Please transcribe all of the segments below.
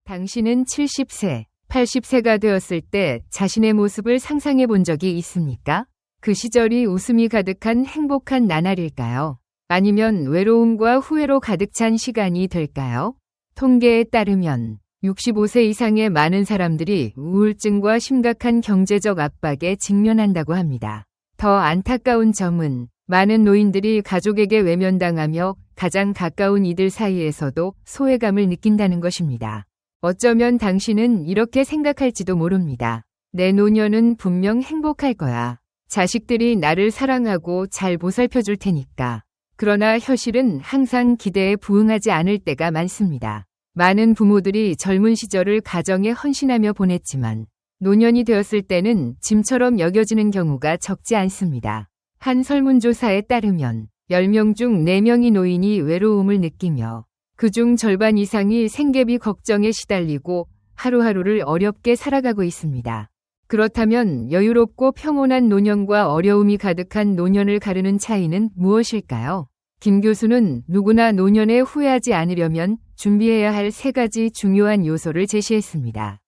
당신은 70세, 80세가 되었을 때 자신의 모습을 상상해 본 적이 있습니까? 그 시절이 웃음이 가득한 행복한 나날일까요? 아니면 외로움과 후회로 가득 찬 시간이 될까요? 통계에 따르면 65세 이상의 많은 사람들이 우울증과 심각한 경제적 압박에 직면한다고 합니다. 더 안타까운 점은 많은 노인들이 가족에게 외면당하며 가장 가까운 이들 사이에서도 소외감을 느낀다는 것입니다. 어쩌면 당신은 이렇게 생각할지도 모릅니다. 내 노년은 분명 행복할 거야. 자식들이 나를 사랑하고 잘 보살펴 줄 테니까. 그러나 현실은 항상 기대에 부응하지 않을 때가 많습니다. 많은 부모들이 젊은 시절을 가정에 헌신하며 보냈지만 노년이 되었을 때는 짐처럼 여겨지는 경우가 적지 않습니다. 한 설문조사에 따르면 10명 중 4명이 노인이 외로움을 느끼며 그중 절반 이상이 생계비 걱정에 시달리고 하루하루를 어렵게 살아가고 있습니다. 그렇다면 여유롭고 평온한 노년과 어려움이 가득한 노년을 가르는 차이는 무엇일까요? 김 교수는 누구나 노년에 후회하지 않으려면 준비해야 할 3가지 중요한 요소를 제시했습니다.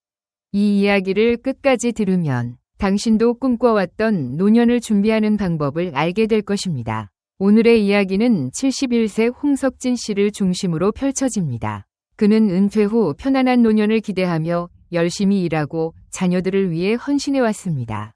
이 이야기를 끝까지 들으면 당신도 꿈꿔왔던 노년을 준비하는 방법을 알게 될 것입니다. 오늘의 이야기는 71세 홍석진 씨를 중심으로 펼쳐집니다. 그는 은퇴 후 편안한 노년을 기대하며 열심히 일하고 자녀들을 위해 헌신해왔습니다.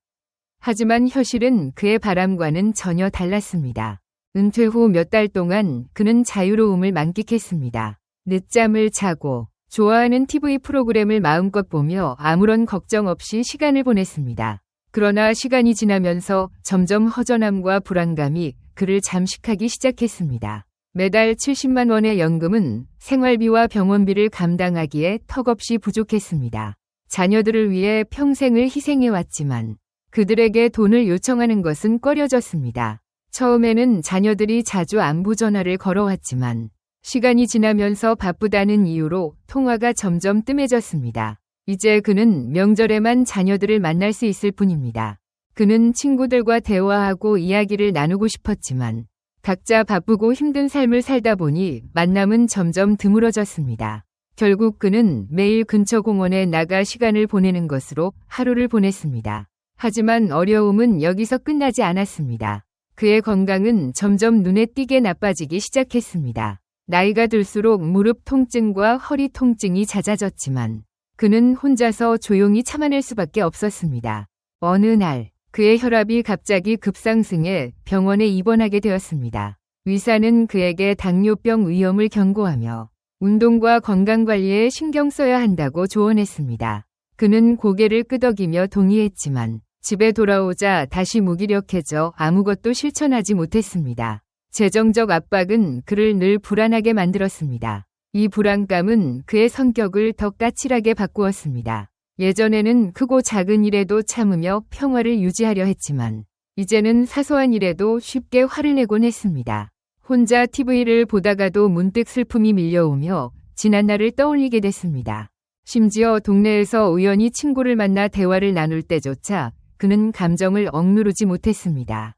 하지만 현실은 그의 바람과는 전혀 달랐습니다. 은퇴 후 몇 달 동안 그는 자유로움을 만끽했습니다. 늦잠을 자고 좋아하는 TV 프로그램을 마음껏 보며 아무런 걱정 없이 시간을 보냈습니다. 그러나 시간이 지나면서 점점 허전함과 불안감이 그를 잠식하기 시작했습니다. 매달 70만 원의 연금은 생활비와 병원비를 감당하기에 턱없이 부족했습니다. 자녀들을 위해 평생을 희생해왔지만 그들에게 돈을 요청하는 것은 꺼려졌습니다. 처음에는 자녀들이 자주 안부 전화를 걸어왔지만 시간이 지나면서 바쁘다는 이유로 통화가 점점 뜸해졌습니다. 이제 그는 명절에만 자녀들을 만날 수 있을 뿐입니다. 그는 친구들과 대화하고 이야기를 나누고 싶었지만 각자 바쁘고 힘든 삶을 살다 보니 만남은 점점 드물어졌습니다. 결국 그는 매일 근처 공원에 나가 시간을 보내는 것으로 하루를 보냈습니다. 하지만 어려움은 여기서 끝나지 않았습니다. 그의 건강은 점점 눈에 띄게 나빠지기 시작했습니다. 나이가 들수록 무릎 통증과 허리 통증이 잦아졌지만 그는 혼자서 조용히 참아낼 수밖에 없었습니다. 어느 날 그의 혈압이 갑자기 급상승해 병원에 입원하게 되었습니다. 의사는 그에게 당뇨병 위험을 경고하며 운동과 건강관리에 신경 써야 한다고 조언했습니다. 그는 고개를 끄덕이며 동의했지만 집에 돌아오자 다시 무기력해져 아무것도 실천하지 못했습니다. 재정적 압박은 그를 늘 불안하게 만들었습니다. 이 불안감은 그의 성격을 더 까칠하게 바꾸었습니다. 예전에는 크고 작은 일에도 참으며 평화를 유지하려 했지만 이제는 사소한 일에도 쉽게 화를 내곤 했습니다. 혼자 TV를 보다가도 문득 슬픔이 밀려오며 지난날을 떠올리게 됐습니다. 심지어 동네에서 우연히 친구를 만나 대화를 나눌 때조차 그는 감정을 억누르지 못했습니다.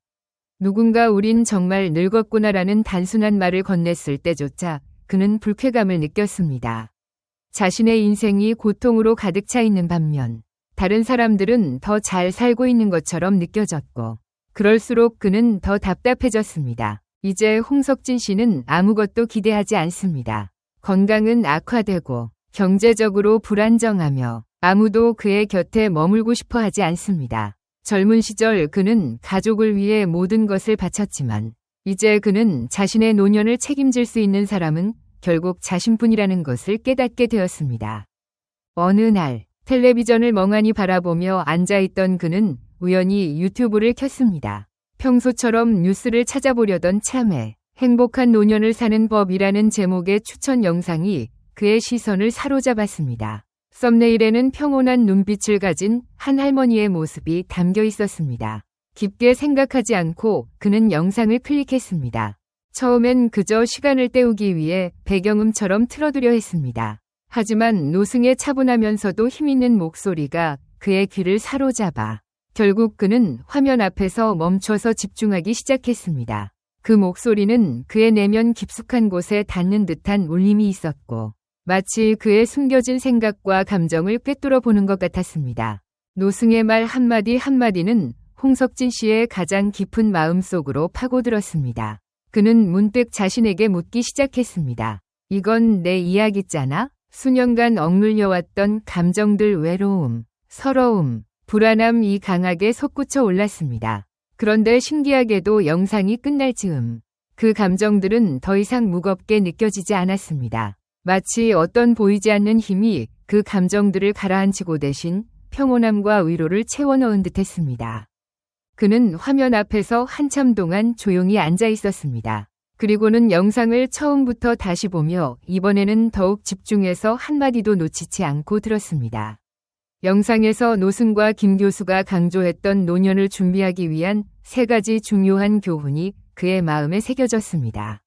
누군가 우린 정말 늙었구나라는 단순한 말을 건넸을 때조차 그는 불쾌감을 느꼈습니다. 자신의 인생이 고통으로 가득 차 있는 반면 다른 사람들은 더 잘 살고 있는 것처럼 느껴졌고 그럴수록 그는 더 답답해졌습니다. 이제 홍석진 씨는 아무것도 기대하지 않습니다. 건강은 악화되고 경제적으로 불안정하며 아무도 그의 곁에 머물고 싶어 하지 않습니다. 젊은 시절 그는 가족을 위해 모든 것을 바쳤지만 이제 그는 자신의 노년을 책임질 수 있는 사람은 결국 자신뿐이라는 것을 깨닫게 되었습니다. 어느 날 텔레비전을 멍하니 바라보며 앉아있던 그는 우연히 유튜브를 켰습니다. 평소처럼 뉴스를 찾아보려던 참에 행복한 노년을 사는 법이라는 제목의 추천 영상이 그의 시선을 사로잡았습니다. 썸네일에는 평온한 눈빛을 가진 한 할머니의 모습이 담겨 있었습니다. 깊게 생각하지 않고 그는 영상을 클릭했습니다. 처음엔 그저 시간을 때우기 위해 배경음처럼 틀어두려 했습니다. 하지만 노승의 차분하면서도 힘있는 목소리가 그의 귀를 사로잡아 결국 그는 화면 앞에서 멈춰서 집중하기 시작했습니다. 그 목소리는 그의 내면 깊숙한 곳에 닿는 듯한 울림이 있었고 마치 그의 숨겨진 생각과 감정을 꿰뚫어 보는 것 같았습니다. 노승의 말 한마디 한마디는 홍석진 씨의 가장 깊은 마음속으로 파고들었습니다. 그는 문득 자신에게 묻기 시작했습니다. 이건 내 이야기잖아? 수년간 억눌려왔던 감정들 외로움, 서러움, 불안함이 강하게 솟구쳐 올랐습니다. 그런데 신기하게도 영상이 끝날 즈음 그 감정들은 더 이상 무겁게 느껴지지 않았습니다. 마치 어떤 보이지 않는 힘이 그 감정들을 가라앉히고 대신 평온함과 위로를 채워넣은 듯했습니다. 그는 화면 앞에서 한참 동안 조용히 앉아 있었습니다. 그리고는 영상을 처음부터 다시 보며 이번에는 더욱 집중해서 한마디도 놓치지 않고 들었습니다. 영상에서 노승과 김 교수가 강조했던 노년을 준비하기 위한 3가지 중요한 교훈이 그의 마음에 새겨졌습니다.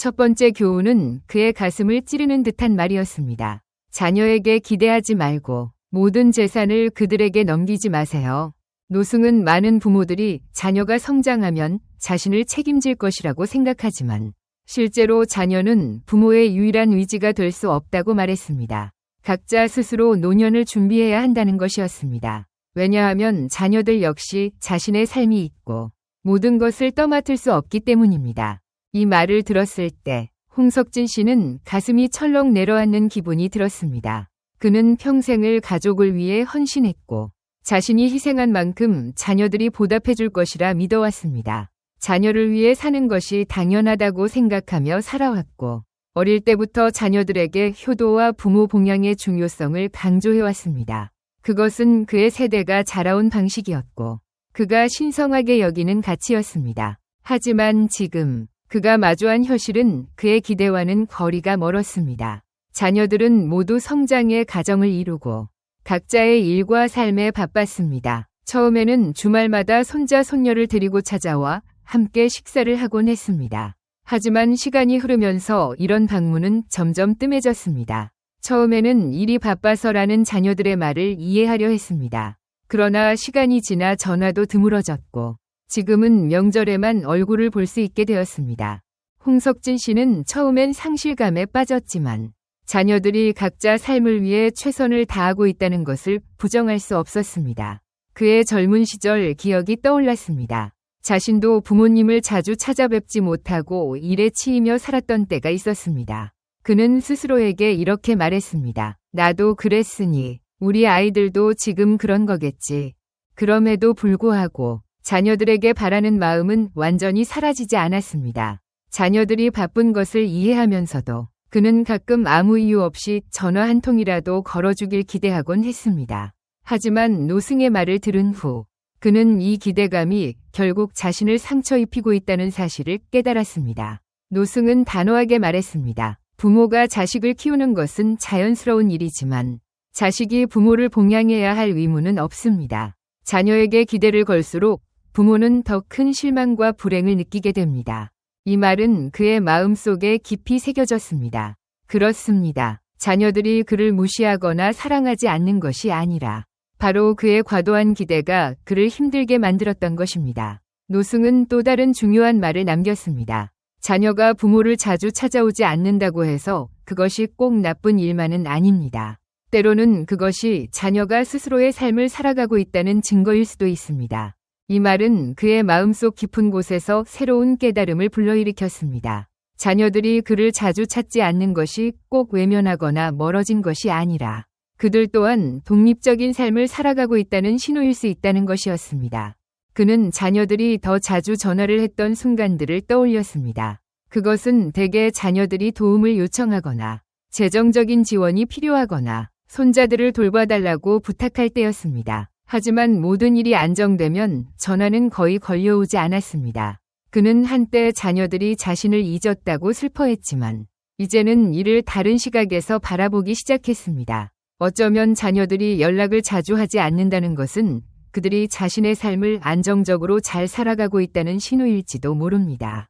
첫 번째 교훈은 그의 가슴을 찌르는 듯한 말이었습니다. 자녀에게 기대하지 말고 모든 재산을 그들에게 넘기지 마세요. 노승은 많은 부모들이 자녀가 성장하면 자신을 책임질 것이라고 생각하지만 실제로 자녀는 부모의 유일한 의지가 될 수 없다고 말했습니다. 각자 스스로 노년을 준비해야 한다는 것이었습니다. 왜냐하면 자녀들 역시 자신의 삶이 있고 모든 것을 떠맡을 수 없기 때문입니다. 이 말을 들었을 때 홍석진 씨는 가슴이 철렁 내려앉는 기분이 들었습니다. 그는 평생을 가족을 위해 헌신했고 자신이 희생한 만큼 자녀들이 보답해 줄 것이라 믿어왔습니다. 자녀를 위해 사는 것이 당연하다고 생각하며 살아왔고 어릴 때부터 자녀들에게 효도와 부모 봉양의 중요성을 강조해왔습니다. 그것은 그의 세대가 자라온 방식이었고 그가 신성하게 여기는 가치였습니다. 하지만 지금 그가 마주한 현실은 그의 기대와는 거리가 멀었습니다. 자녀들은 모두 성장의 가정을 이루고 각자의 일과 삶에 바빴습니다. 처음에는 주말마다 손자 손녀를 데리고 찾아와 함께 식사를 하곤 했습니다. 하지만 시간이 흐르면서 이런 방문은 점점 뜸해졌습니다. 처음에는 일이 바빠서라는 자녀들의 말을 이해하려 했습니다. 그러나 시간이 지나 전화도 드물어졌고 지금은 명절에만 얼굴을 볼 수 있게 되었습니다. 홍석진 씨는 처음엔 상실감에 빠졌지만 자녀들이 각자 삶을 위해 최선을 다하고 있다는 것을 부정할 수 없었습니다. 그의 젊은 시절 기억이 떠올랐습니다. 자신도 부모님을 자주 찾아뵙지 못하고 일에 치이며 살았던 때가 있었습니다. 그는 스스로에게 이렇게 말했습니다. 나도 그랬으니 우리 아이들도 지금 그런 거겠지. 그럼에도 불구하고 자녀들에게 바라는 마음은 완전히 사라지지 않았습니다. 자녀들이 바쁜 것을 이해하면서도 그는 가끔 아무 이유 없이 전화 한 통이라도 걸어주길 기대하곤 했습니다. 하지만 노승의 말을 들은 후 그는 이 기대감이 결국 자신을 상처 입히고 있다는 사실을 깨달았습니다. 노승은 단호하게 말했습니다. 부모가 자식을 키우는 것은 자연스러운 일이지만 자식이 부모를 봉양해야 할 의무는 없습니다. 자녀에게 기대를 걸수록 부모는 더 큰 실망과 불행을 느끼게 됩니다. 이 말은 그의 마음속에 깊이 새겨졌습니다. 그렇습니다. 자녀들이 그를 무시하거나 사랑하지 않는 것이 아니라 바로 그의 과도한 기대가 그를 힘들게 만들었던 것입니다. 노승은 또 다른 중요한 말을 남겼습니다. 자녀가 부모를 자주 찾아오지 않는다고 해서 그것이 꼭 나쁜 일만은 아닙니다. 때로는 그것이 자녀가 스스로의 삶을 살아가고 있다는 증거일 수도 있습니다. 이 말은 그의 마음속 깊은 곳에서 새로운 깨달음을 불러일으켰습니다. 자녀들이 그를 자주 찾지 않는 것이 꼭 외면하거나 멀어진 것이 아니라 그들 또한 독립적인 삶을 살아가고 있다는 신호일 수 있다는 것이었습니다. 그는 자녀들이 더 자주 전화를 했던 순간들을 떠올렸습니다. 그것은 대개 자녀들이 도움을 요청하거나 재정적인 지원이 필요하거나 손자들을 돌봐달라고 부탁할 때였습니다. 하지만 모든 일이 안정되면 전화는 거의 걸려오지 않았습니다. 그는 한때 자녀들이 자신을 잊었다고 슬퍼했지만 이제는 이를 다른 시각에서 바라보기 시작했습니다. 어쩌면 자녀들이 연락을 자주 하지 않는다는 것은 그들이 자신의 삶을 안정적으로 잘 살아가고 있다는 신호일지도 모릅니다.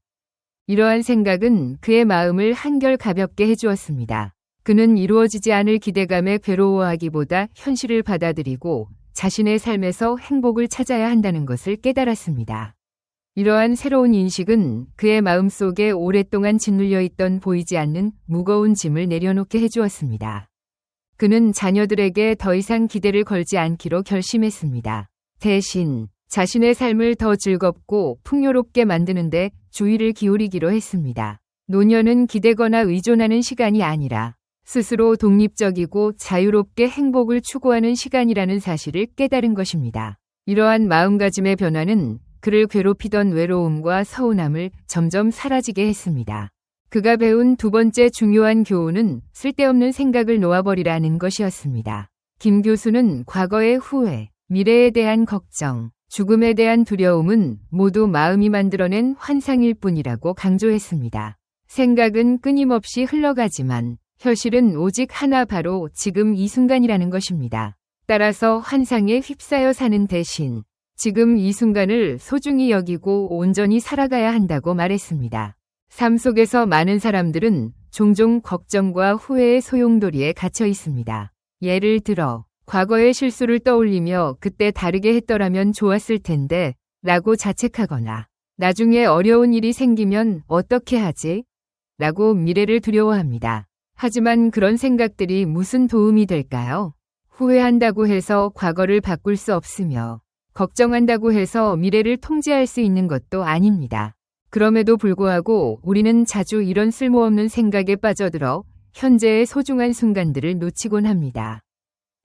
이러한 생각은 그의 마음을 한결 가볍게 해주었습니다. 그는 이루어지지 않을 기대감에 괴로워하기보다 현실을 받아들이고 자신의 삶에서 행복을 찾아야 한다는 것을 깨달았습니다. 이러한 새로운 인식은 그의 마음속에 오랫동안 짓눌려 있던 보이지 않는 무거운 짐을 내려놓게 해주었습니다. 그는 자녀들에게 더 이상 기대를 걸지 않기로 결심했습니다. 대신 자신의 삶을 더 즐겁고 풍요롭게 만드는데 주의를 기울이기로 했습니다. 노년은 기대거나 의존하는 시간이 아니라 스스로 독립적이고 자유롭게 행복을 추구하는 시간이라는 사실을 깨달은 것입니다. 이러한 마음가짐의 변화는 그를 괴롭히던 외로움과 서운함을 점점 사라지게 했습니다. 그가 배운 두 번째 중요한 교훈은 쓸데없는 생각을 놓아버리라는 것이었습니다. 김 교수는 과거의 후회, 미래에 대한 걱정, 죽음에 대한 두려움은 모두 마음이 만들어낸 환상일 뿐이라고 강조했습니다. 생각은 끊임없이 흘러가지만 현실은 오직 하나, 바로 지금 이 순간이라는 것입니다. 따라서 환상에 휩싸여 사는 대신 지금 이 순간을 소중히 여기고 온전히 살아가야 한다고 말했습니다. 삶 속에서 많은 사람들은 종종 걱정과 후회의 소용돌이에 갇혀 있습니다. 예를 들어 과거의 실수를 떠올리며 그때 다르게 했더라면 좋았을 텐데 라고 자책하거나 나중에 어려운 일이 생기면 어떻게 하지? 라고 미래를 두려워합니다. 하지만 그런 생각들이 무슨 도움이 될까요? 후회한다고 해서 과거를 바꿀 수 없으며 걱정한다고 해서 미래를 통제할 수 있는 것도 아닙니다. 그럼에도 불구하고 우리는 자주 이런 쓸모없는 생각에 빠져들어 현재의 소중한 순간들을 놓치곤 합니다.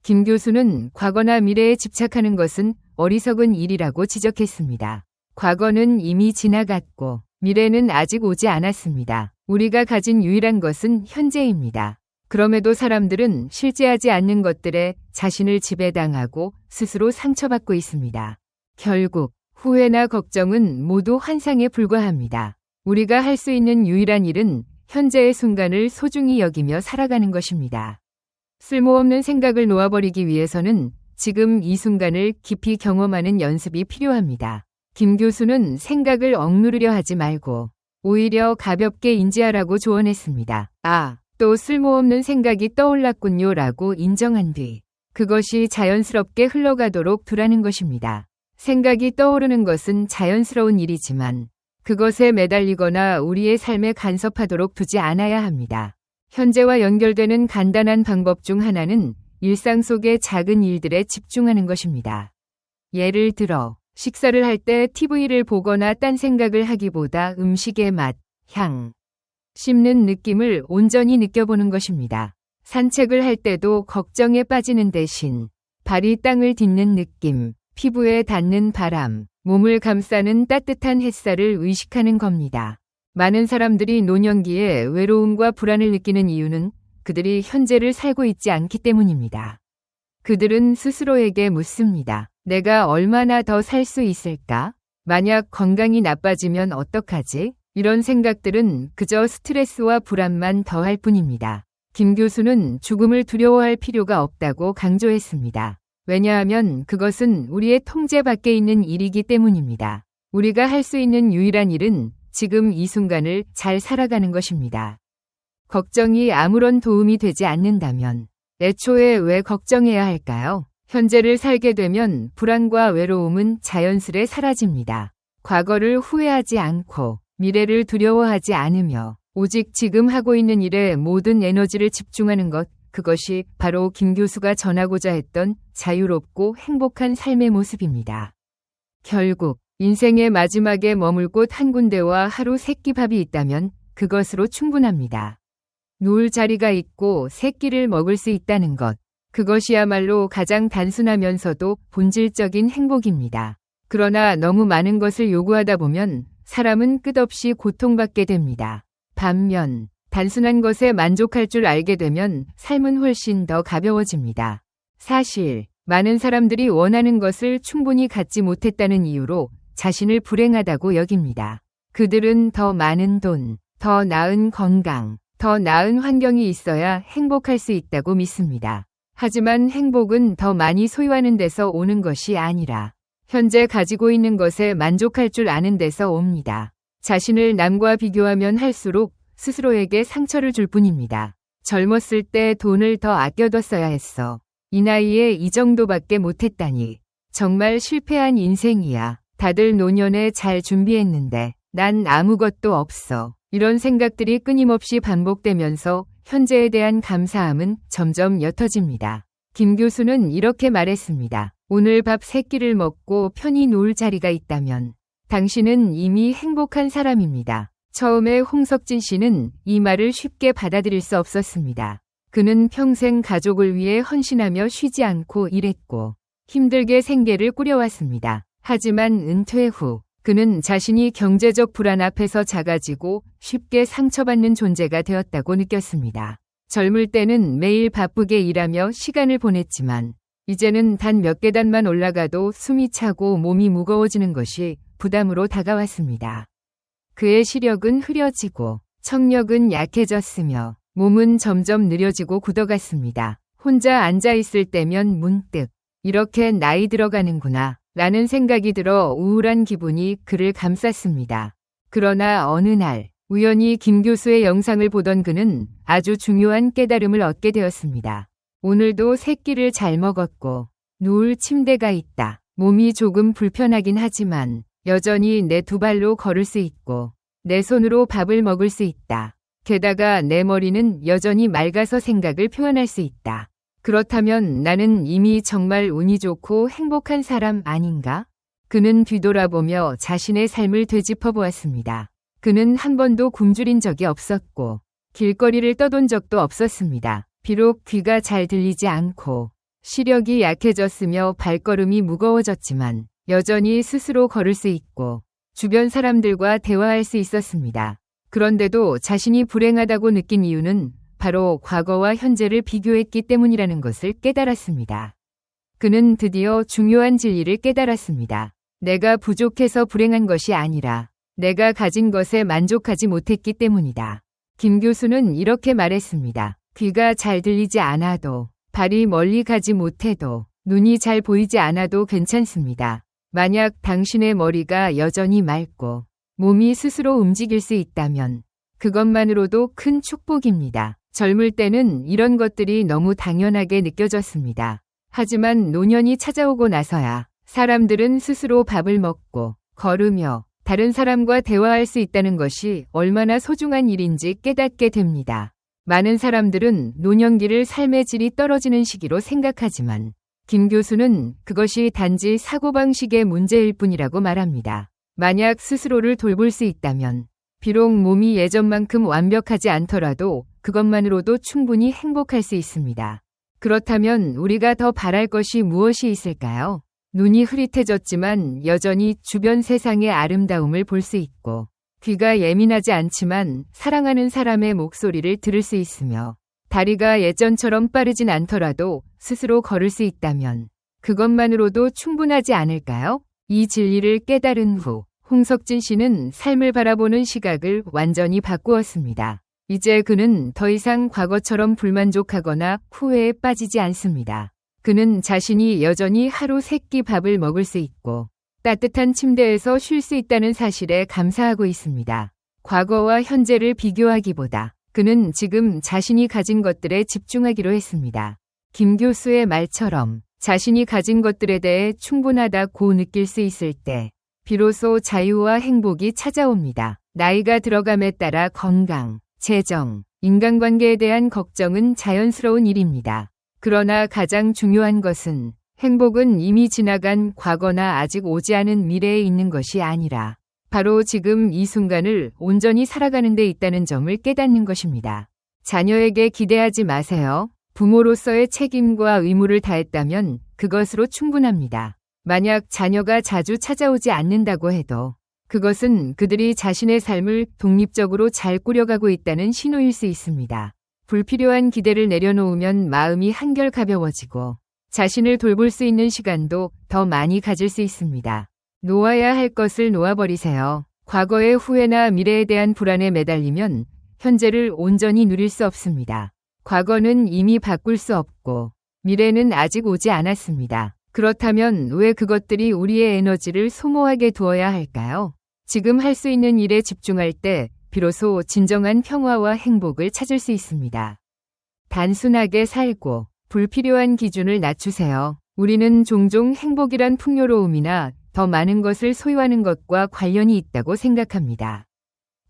김 교수는 과거나 미래에 집착하는 것은 어리석은 일이라고 지적했습니다. 과거는 이미 지나갔고 미래는 아직 오지 않았습니다. 우리가 가진 유일한 것은 현재입니다. 그럼에도 사람들은 실제하지 않는 것들에 자신을 지배당하고 스스로 상처받고 있습니다. 결국 후회나 걱정은 모두 환상에 불과합니다. 우리가 할 수 있는 유일한 일은 현재의 순간을 소중히 여기며 살아가는 것입니다. 쓸모없는 생각을 놓아버리기 위해서는 지금 이 순간을 깊이 경험하는 연습이 필요합니다. 김 교수는 생각을 억누르려 하지 말고 오히려 가볍게 인지하라고 조언했습니다. 또 쓸모없는 생각이 떠올랐군요 라고 인정한 뒤 그것이 자연스럽게 흘러가도록 두라는 것입니다. 생각이 떠오르는 것은 자연스러운 일이지만 그것에 매달리거나 우리의 삶에 간섭하도록 두지 않아야 합니다. 현재와 연결되는 간단한 방법 중 하나는 일상 속의 작은 일들에 집중하는 것입니다. 예를 들어 식사를 할 때 TV를 보거나 딴 생각을 하기보다 음식의 맛, 향, 씹는 느낌을 온전히 느껴보는 것입니다. 산책을 할 때도 걱정에 빠지는 대신 발이 땅을 딛는 느낌, 피부에 닿는 바람, 몸을 감싸는 따뜻한 햇살을 의식하는 겁니다. 많은 사람들이 노년기에 외로움과 불안을 느끼는 이유는 그들이 현재를 살고 있지 않기 때문입니다. 그들은 스스로에게 묻습니다. 내가 얼마나 더 살 수 있을까? 만약 건강이 나빠지면 어떡하지? 이런 생각들은 그저 스트레스와 불안만 더할 뿐입니다. 김 교수는 죽음을 두려워할 필요가 없다고 강조했습니다. 왜냐하면 그것은 우리의 통제 밖에 있는 일이기 때문입니다. 우리가 할 수 있는 유일한 일은 지금 이 순간을 잘 살아가는 것입니다. 걱정이 아무런 도움이 되지 않는다면 애초에 왜 걱정해야 할까요? 현재를 살게 되면 불안과 외로움은 자연스레 사라집니다. 과거를 후회하지 않고 미래를 두려워하지 않으며 오직 지금 하고 있는 일에 모든 에너지를 집중하는 것, 그것이 바로 김 교수가 전하고자 했던 자유롭고 행복한 삶의 모습입니다. 결국 인생의 마지막에 머물 곳 한 군데와 하루 세 끼 밥이 있다면 그것으로 충분합니다. 누울 자리가 있고 세 끼를 먹을 수 있다는 것, 그것이야말로 가장 단순하면서도 본질적인 행복입니다. 그러나 너무 많은 것을 요구하다 보면 사람은 끝없이 고통받게 됩니다. 반면 단순한 것에 만족할 줄 알게 되면 삶은 훨씬 더 가벼워집니다. 사실 많은 사람들이 원하는 것을 충분히 갖지 못했다는 이유로 자신을 불행하다고 여깁니다. 그들은 더 많은 돈, 더 나은 건강, 더 나은 환경이 있어야 행복할 수 있다고 믿습니다. 하지만 행복은 더 많이 소유하는 데서 오는 것이 아니라 현재 가지고 있는 것에 만족할 줄 아는 데서 옵니다. 자신을 남과 비교하면 할수록 스스로에게 상처를 줄 뿐입니다. 젊었을 때 돈을 더 아껴뒀어야 했어. 이 나이에 이 정도밖에 못했다니. 정말 실패한 인생이야. 다들 노년에 잘 준비했는데 난 아무것도 없어. 이런 생각들이 끊임없이 반복되면서 현재에 대한 감사함은 점점 옅어집니다. 김 교수는 이렇게 말했습니다. 오늘 밥 3끼를 먹고 편히 놓을 자리가 있다면 당신은 이미 행복한 사람입니다. 처음에 홍석진 씨는 이 말을 쉽게 받아들일 수 없었습니다. 그는 평생 가족을 위해 헌신하며 쉬지 않고 일했고 힘들게 생계를 꾸려왔습니다. 하지만 은퇴 후 그는 자신이 경제적 불안 앞에서 작아지고 쉽게 상처받는 존재가 되었다고 느꼈습니다. 젊을 때는 매일 바쁘게 일하며 시간을 보냈지만 이제는 단 몇 계단만 올라가도 숨이 차고 몸이 무거워지는 것이 부담으로 다가왔습니다. 그의 시력은 흐려지고 청력은 약해졌으며 몸은 점점 느려지고 굳어갔습니다. 혼자 앉아있을 때면 문득 이렇게 나이 들어가는구나 라는 생각이 들어 우울한 기분이 그를 감쌌습니다. 그러나 어느 날 우연히 김 교수의 영상을 보던 그는 아주 중요한 깨달음을 얻게 되었습니다. 오늘도 3끼를 잘 먹었고 누울 침대가 있다. 몸이 조금 불편하긴 하지만 여전히 내 2발로 걸을 수 있고 내 손으로 밥을 먹을 수 있다. 게다가 내 머리는 여전히 맑아서 생각을 표현할 수 있다. 그렇다면 나는 이미 정말 운이 좋고 행복한 사람 아닌가? 그는 뒤돌아보며 자신의 삶을 되짚어 보았습니다. 그는 한 번도 굶주린 적이 없었고 길거리를 떠돈 적도 없었습니다. 비록 귀가 잘 들리지 않고 시력이 약해졌으며 발걸음이 무거워졌지만 여전히 스스로 걸을 수 있고 주변 사람들과 대화할 수 있었습니다. 그런데도 자신이 불행하다고 느낀 이유는 바로 과거와 현재를 비교했기 때문이라는 것을 깨달았습니다. 그는 드디어 중요한 진리를 깨달았습니다. 내가 부족해서 불행한 것이 아니라 내가 가진 것에 만족하지 못했기 때문이다. 김 교수는 이렇게 말했습니다. 귀가 잘 들리지 않아도, 발이 멀리 가지 못해도, 눈이 잘 보이지 않아도 괜찮습니다. 만약 당신의 머리가 여전히 맑고 몸이 스스로 움직일 수 있다면 그것만으로도 큰 축복입니다. 젊을 때는 이런 것들이 너무 당연하게 느껴졌습니다. 하지만 노년이 찾아오고 나서야 사람들은 스스로 밥을 먹고 걸으며 다른 사람과 대화할 수 있다는 것이 얼마나 소중한 일인지 깨닫게 됩니다. 많은 사람들은 노년기를 삶의 질이 떨어지는 시기로 생각하지만 김 교수는 그것이 단지 사고방식의 문제일 뿐이라고 말합니다. 만약 스스로를 돌볼 수 있다면 비록 몸이 예전만큼 완벽하지 않더라도 그것만으로도 충분히 행복할 수 있습니다. 그렇다면 우리가 더 바랄 것이 무엇이 있을까요? 눈이 흐릿해졌지만 여전히 주변 세상의 아름다움을 볼 수 있고 귀가 예민하지 않지만 사랑하는 사람의 목소리를 들을 수 있으며 다리가 예전처럼 빠르진 않더라도 스스로 걸을 수 있다면 그것만으로도 충분하지 않을까요? 이 진리를 깨달은 후 홍석진 씨는 삶을 바라보는 시각을 완전히 바꾸었습니다. 이제 그는 더 이상 과거처럼 불만족하거나 후회에 빠지지 않습니다. 그는 자신이 여전히 하루 3끼 밥을 먹을 수 있고 따뜻한 침대에서 쉴 수 있다는 사실에 감사하고 있습니다. 과거와 현재를 비교하기보다 그는 지금 자신이 가진 것들에 집중하기로 했습니다. 김 교수의 말처럼 자신이 가진 것들에 대해 충분하다고 느낄 수 있을 때 비로소 자유와 행복이 찾아옵니다. 나이가 들어감에 따라 건강, 재정, 인간관계에 대한 걱정은 자연스러운 일입니다. 그러나 가장 중요한 것은 행복은 이미 지나간 과거나 아직 오지 않은 미래에 있는 것이 아니라 바로 지금 이 순간을 온전히 살아가는 데 있다는 점을 깨닫는 것입니다. 자녀에게 기대하지 마세요. 부모로서의 책임과 의무를 다했다면 그것으로 충분합니다. 만약 자녀가 자주 찾아오지 않는다고 해도 그것은 그들이 자신의 삶을 독립적으로 잘 꾸려가고 있다는 신호일 수 있습니다. 불필요한 기대를 내려놓으면 마음이 한결 가벼워지고 자신을 돌볼 수 있는 시간도 더 많이 가질 수 있습니다. 놓아야 할 것을 놓아버리세요. 과거의 후회나 미래에 대한 불안에 매달리면 현재를 온전히 누릴 수 없습니다. 과거는 이미 바꿀 수 없고 미래는 아직 오지 않았습니다. 그렇다면 왜 그것들이 우리의 에너지를 소모하게 두어야 할까요? 지금 할 수 있는 일에 집중할 때 비로소 진정한 평화와 행복을 찾을 수 있습니다. 단순하게 살고 불필요한 기준을 낮추세요. 우리는 종종 행복이란 풍요로움이나 더 많은 것을 소유하는 것과 관련이 있다고 생각합니다.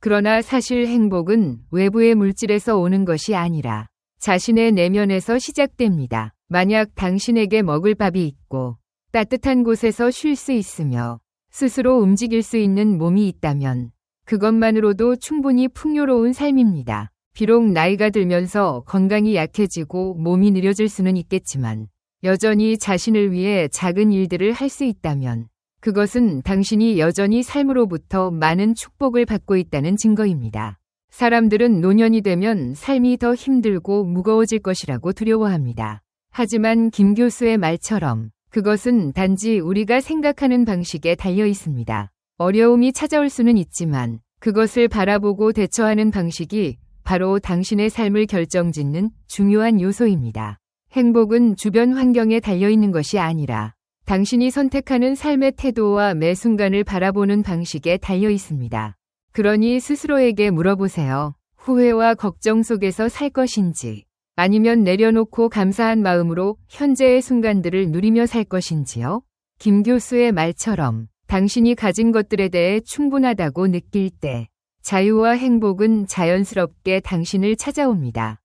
그러나 사실 행복은 외부의 물질에서 오는 것이 아니라 자신의 내면에서 시작됩니다. 만약 당신에게 먹을 밥이 있고 따뜻한 곳에서 쉴 수 있으며 스스로 움직일 수 있는 몸이 있다면 그것만으로도 충분히 풍요로운 삶입니다. 비록 나이가 들면서 건강이 약해지고 몸이 느려질 수는 있겠지만 여전히 자신을 위해 작은 일들을 할 수 있다면 그것은 당신이 여전히 삶으로부터 많은 축복을 받고 있다는 증거입니다. 사람들은 노년이 되면 삶이 더 힘들고 무거워질 것이라고 두려워합니다. 하지만 김 교수의 말처럼 그것은 단지 우리가 생각하는 방식에 달려 있습니다. 어려움이 찾아올 수는 있지만 그것을 바라보고 대처하는 방식이 바로 당신의 삶을 결정짓는 중요한 요소입니다. 행복은 주변 환경에 달려 있는 것이 아니라 당신이 선택하는 삶의 태도와 매 순간을 바라보는 방식에 달려 있습니다. 그러니 스스로에게 물어보세요. 후회와 걱정 속에서 살 것인지 아니면 내려놓고 감사한 마음으로 현재의 순간들을 누리며 살 것인지요? 김 교수의 말처럼 당신이 가진 것들에 대해 충분하다고 느낄 때 자유와 행복은 자연스럽게 당신을 찾아옵니다.